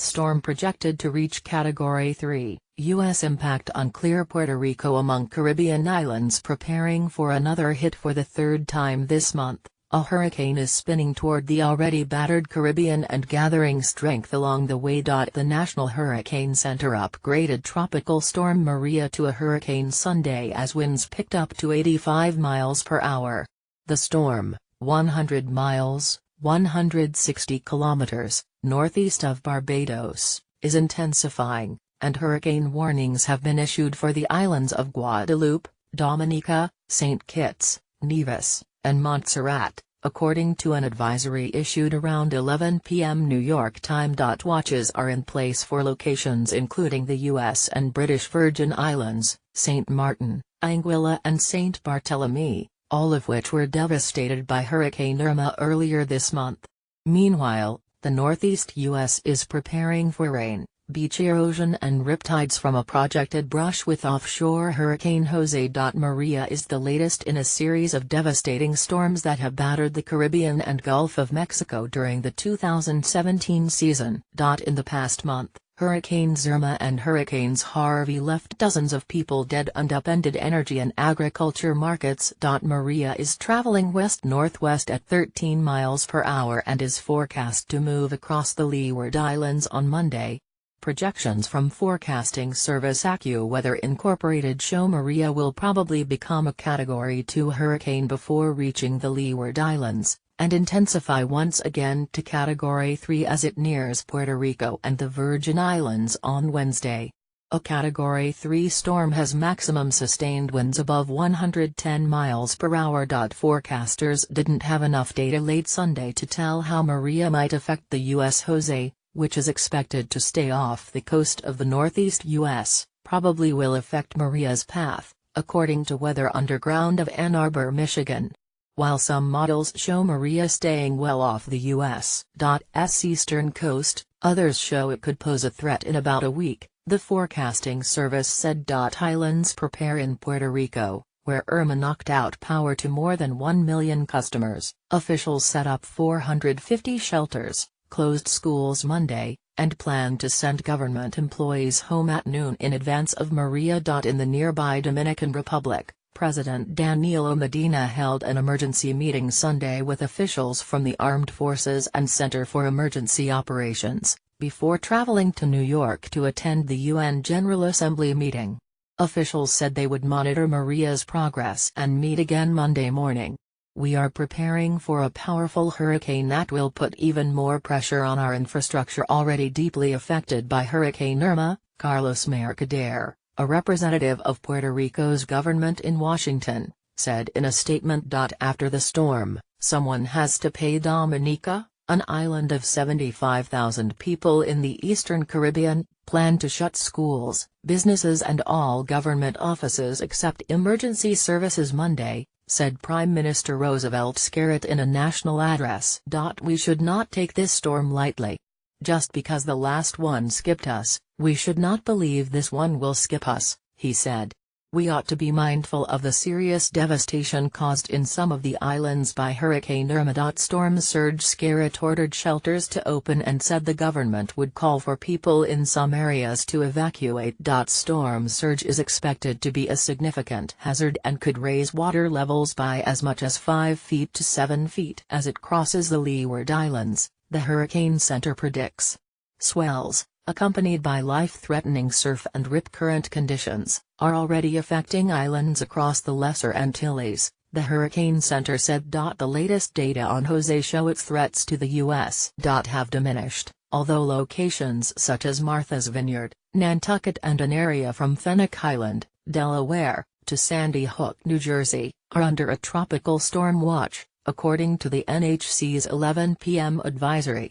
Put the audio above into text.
Storm projected to reach Category 3, U.S. impact unclear. Puerto Rico among Caribbean islands preparing for another hit for the third time this month. A hurricane is spinning toward the already battered Caribbean and gathering strength along the way. The National Hurricane Center upgraded Tropical Storm Maria to a hurricane Sunday as winds picked up to 85 miles per hour. The storm, 100 miles, 160 kilometers, northeast of Barbados, is intensifying, and hurricane warnings have been issued for the islands of Guadeloupe, Dominica, St. Kitts, Nevis, and Montserrat, according to an advisory issued around 11 p.m. New York time. Watches are in place for locations including the U.S. and British Virgin Islands, St. Martin, Anguilla and St. Barthélemy, all of which were devastated by Hurricane Irma earlier this month. Meanwhile, the northeast U.S. is preparing for rain, beach erosion and riptides from a projected brush with offshore Hurricane Jose. Maria is the latest in a series of devastating storms that have battered the Caribbean and Gulf of Mexico during the 2017 season. In the past month, Hurricanes Irma and Hurricanes Harvey left dozens of people dead and upended energy and agriculture markets. Maria is traveling west-northwest at 13 miles per hour and is forecast to move across the Leeward Islands on Monday. Projections from forecasting service AccuWeather Incorporated show Maria will probably become a Category 2 hurricane before reaching the Leeward Islands, and intensify once again to Category 3 as it nears Puerto Rico and the Virgin Islands on Wednesday. A Category 3 storm has maximum sustained winds above 110 miles per hour. Forecasters didn't have enough data late Sunday to tell how Maria might affect the U.S. Jose, which is expected to stay off the coast of the northeast U.S., probably will affect Maria's path, according to Weather Underground of Ann Arbor, Michigan. While some models show Maria staying well off the U.S.'s eastern coast, others show it could pose a threat in about a week, the forecasting service said. Islands prepare in Puerto Rico, where Irma knocked out power to more than 1 million customers. Officials set up 450 shelters, closed schools Monday, and plan to send government employees home at noon in advance of Maria. In the nearby Dominican Republic, President Danilo Medina held an emergency meeting Sunday with officials from the Armed Forces and Center for Emergency Operations, before traveling to New York to attend the UN General Assembly meeting. Officials said they would monitor Maria's progress and meet again Monday morning. "We are preparing for a powerful hurricane that will put even more pressure on our infrastructure already deeply affected by Hurricane Irma," Carlos Mercader, a representative of Puerto Rico's government in Washington, said in a statement. After the storm, someone has to pay. Dominica, an island of 75,000 people in the eastern Caribbean, planned to shut schools, businesses and all government offices except emergency services Monday, said Prime Minister Roosevelt Scarrett in a national address. "We should not take this storm lightly. Just because the last one skipped us, we should not believe this one will skip us," he said. "We ought to be mindful of the serious devastation caused in some of the islands by Hurricane Irma." Storm surge. Scarrett ordered shelters to open and said the government would call for people in some areas to evacuate. Storm surge is expected to be a significant hazard and could raise water levels by as much as 5 feet to 7 feet as it crosses the Leeward Islands, the Hurricane Center predicts. Swells, accompanied by life-threatening surf and rip current conditions, are already affecting islands across the Lesser Antilles, the Hurricane Center said. The latest data on Jose show its threats to the U.S. have diminished, although locations such as Martha's Vineyard, Nantucket and an area from Fenwick Island, Delaware, to Sandy Hook, New Jersey, are under a tropical storm watch, according to the NHC's 11 p.m. advisory.